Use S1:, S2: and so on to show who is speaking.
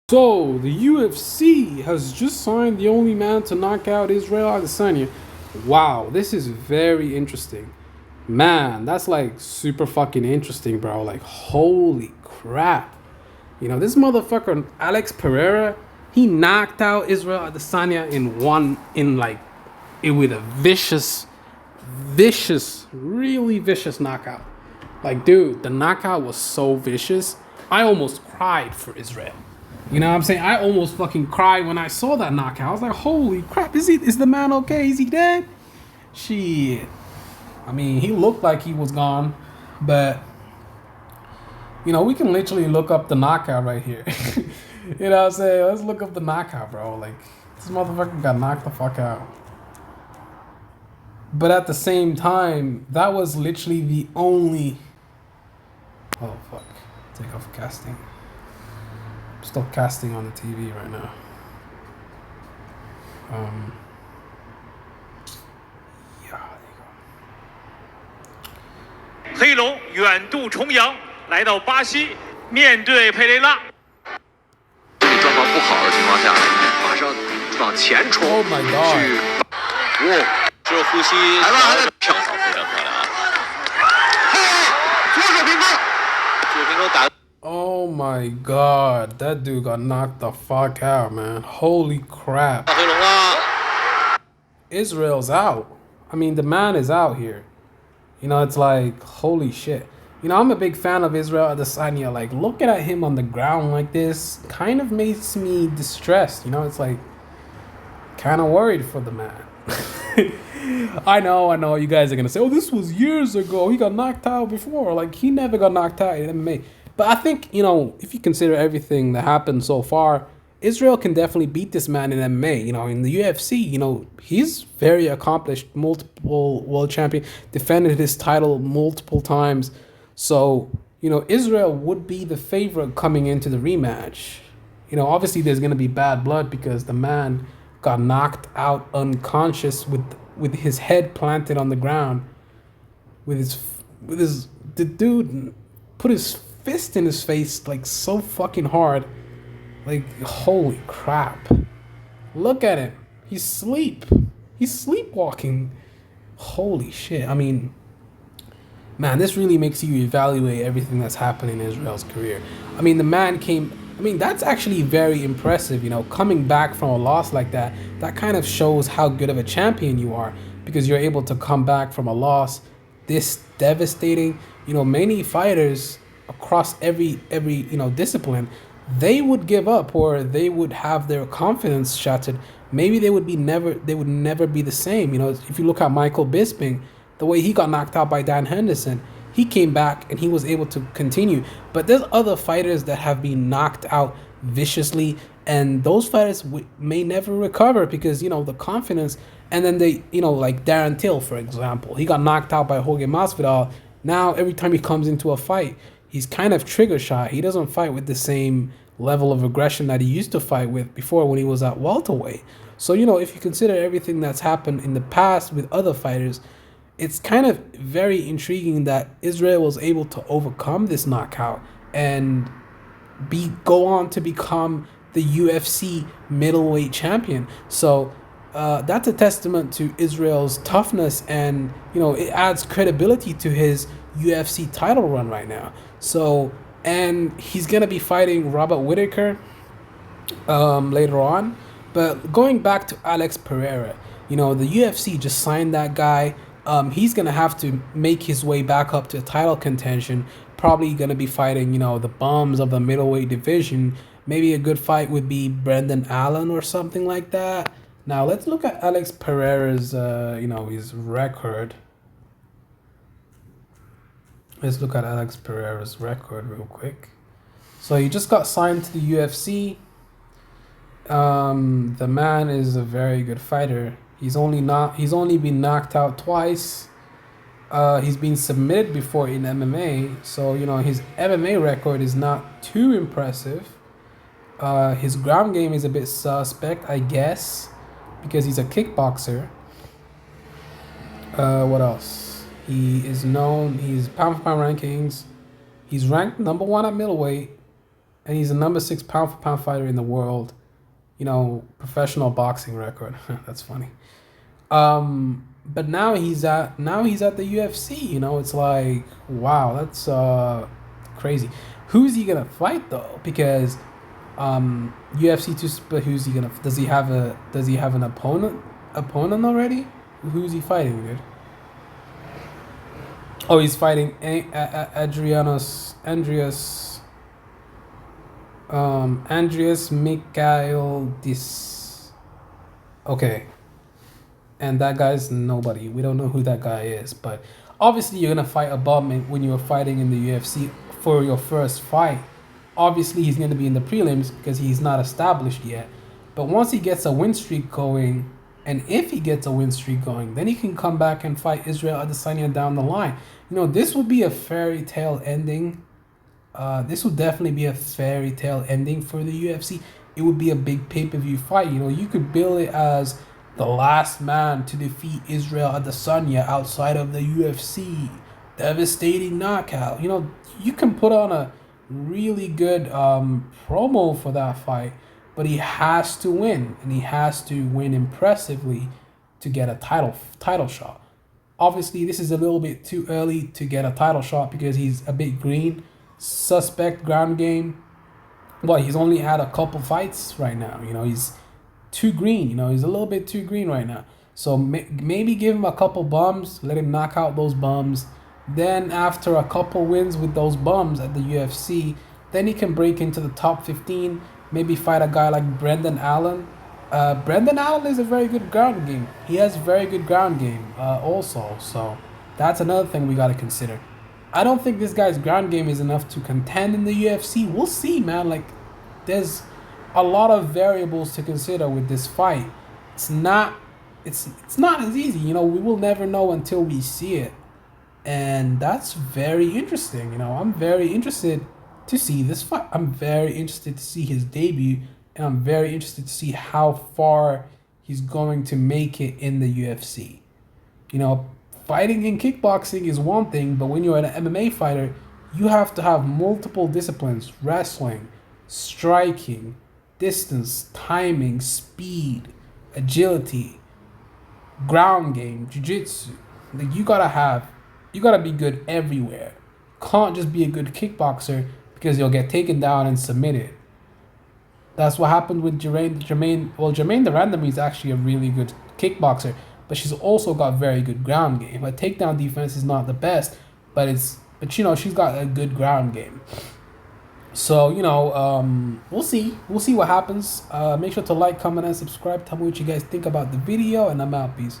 S1: So, the UFC has just signed the only man to knock out Israel Adesanya. Wow, this is very interesting. Man, that's like super fucking interesting, bro. Like, holy crap. This motherfucker, Alex Pereira, he knocked out Israel Adesanya with a vicious, really vicious knockout. Like, dude, the knockout was so vicious. I almost cried for Israel. You know what I'm saying? I almost fucking cried when I saw that knockout. I was like, holy crap, is the man okay? Is he dead? Shit. I mean, he looked like he was gone, but we can literally look up the knockout right here. You know what I'm saying? Let's look up the knockout, bro. Like, this motherfucker got knocked the fuck out. But at the same time, that was literally the only... Oh, fuck. Take off casting. Stop casting on the TV right now. Yeah, there you go.
S2: 黑龙远渡重洋来到巴西，面对佩雷拉。
S3: 状况不好的情况下，马上往前冲
S1: Oh my god
S3: 去，哇，
S2: 这呼吸
S3: 跳槽非常漂亮啊！左手平分，左平分打。
S1: Oh my god, that dude got knocked the fuck out, man. Holy crap.
S3: 黑龙啊！
S1: Israel's out. I mean, the man is out here. It's like, holy shit. I'm a big fan of Israel Adesanya. Like, looking at him on the ground like this kind of makes me distressed. It's like, kind of worried for the man. I know. You guys are going to say, oh, this was years ago. He got knocked out before. Like, he never got knocked out in MMA. But I think, if you consider everything that happened so far, Israel can definitely beat this man in MMA. In the UFC, he's very accomplished, multiple world champion, defended his title multiple times. So, Israel would be the favorite coming into the rematch. Obviously there's going to be bad blood because the man got knocked out unconscious with his head planted on the ground. The dude put his fist in his face like so fucking hard. Like, holy crap. Look at him. He's sleepwalking. Holy shit. I mean, man, this really makes you evaluate everything that's happened in Israel's career. I mean, the man that's actually very impressive, coming back from a loss like that. That kind of shows how good of a champion you are because you're able to come back from a loss this devastating. Many fighters across every discipline, they would give up or they would have their confidence shattered. Maybe they would never be the same. If you look at Michael Bisping, the way he got knocked out by Dan Henderson, he came back and he was able to continue. But there's other fighters that have been knocked out viciously, and those fighters may never recover because the confidence. And then they, like Darren Till, for example, he got knocked out by Jorge Masvidal. Now every time he comes into a fight, he's kind of trigger shy. He doesn't fight with the same level of aggression that he used to fight with before when he was at welterweight. So, if you consider everything that's happened in the past with other fighters, it's kind of very intriguing that Israel was able to overcome this knockout and go on to become the UFC middleweight champion. So that's a testament to Israel's toughness, and it adds credibility to his UFC title run right now. So, and he's gonna be fighting Robert Whittaker later on. But going back to Alex Pereira, the UFC just signed that guy. He's gonna have to make his way back up to title contention. Probably gonna be fighting, the bums of the middleweight division. Maybe a good fight would be Brendan Allen or something like that. Now let's look at Alex Pereira's, his record. Let's look at Alex Pereira's record real quick. So he just got signed to the UFC. The man is a very good fighter. He's only been knocked out twice. He's been submitted before in MMA, so his MMA record is not too impressive. His ground game is a bit suspect, I guess, because he's a kickboxer. What else? He's pound for pound rankings. He's ranked number 1 at middleweight. and he's the number 6 pound for pound fighter in the world. You know, professional boxing record. That's funny. But now he's at the UFC. You know, it's like, wow, that's crazy. Who's he gonna fight though? Because UFC two, but who's he gonna? Does he have an opponent already? Who's he fighting, dude? Oh, he's fighting Andreas Mikhail Dis. Okay. And that guy's nobody. We don't know who that guy is. But obviously you're gonna fight a bum when you're fighting in the UFC for your first fight. Obviously he's gonna be in the prelims because he's not established yet. But once he gets a win streak going, and if he gets a win streak going, then he can come back and fight Israel Adesanya down the line. You know, this would be a fairy tale ending. This would definitely be a fairy tale ending for the UFC. It would be a big pay-per-view fight. You know, you could bill it as the last man to defeat Israel Adesanya outside of the UFC. Devastating knockout. You know, you can put on a really good promo for that fight. But he has to win, and he has to win impressively to get a title shot. Obviously, this is a little bit too early to get a title shot because he's a bit green. Suspect ground game. Well, he's only had a couple fights right now. You know, he's too green. You know, he's a little bit too green right now. So maybe give him a couple bums, let him knock out those bums. Then after a couple wins with those bums at the UFC, then he can break into the top 15. Maybe fight a guy like Brendan Allen. Brendan Allen is a very good ground game. He has very good ground game also. So that's another thing we got to consider. I don't think this guy's ground game is enough to contend in the UFC. We'll see, man. Like, there's a lot of variables to consider with this fight. It's not as easy. You know, we will never know until we see it. And that's very interesting. You know, I'm very interested to see this fight. I'm very interested to see his debut, and I'm very interested to see how far he's going to make it in the UFC. You know, fighting in kickboxing is one thing, but when you're an MMA fighter, you have to have multiple disciplines: wrestling, striking, distance, timing, speed, agility, ground game, jiu-jitsu. Like, you gotta be good everywhere. Can't just be a good kickboxer because you'll get taken down and submitted. That's what happened with Jermaine. Well, Jermaine the Randomy is actually a really good kickboxer, but she's also got very good ground game. Her takedown defense is not the best, but you know, she's got a good ground game. So, you know, we'll see. We'll see what happens. Make sure to like, comment, and subscribe. Tell me what you guys think about the video, and I'm out. Peace.